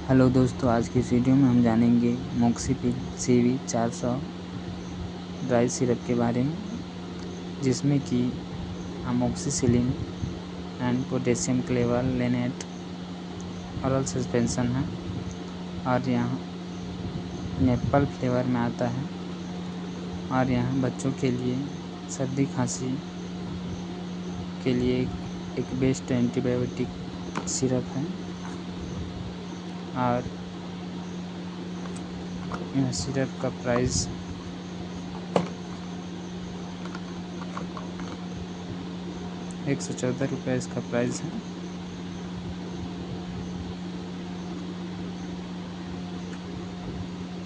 Hello दोस्तों, आज की इस वीडियो में हम जानेंगे मोक्सिपिल CV 400 ड्राई सिरप के बारे में, जिसमें कि amoxicillin and potassium clavulanate oral suspension है और यहाँ एप्पल फ्लेवर में आता है। और यहाँ बच्चों के लिए सर्दी खांसी के लिए एक बेस्ट एंटीबायोटिक सिरप है। और यह सिरप का प्राइस ₹114 इसका प्राइस है।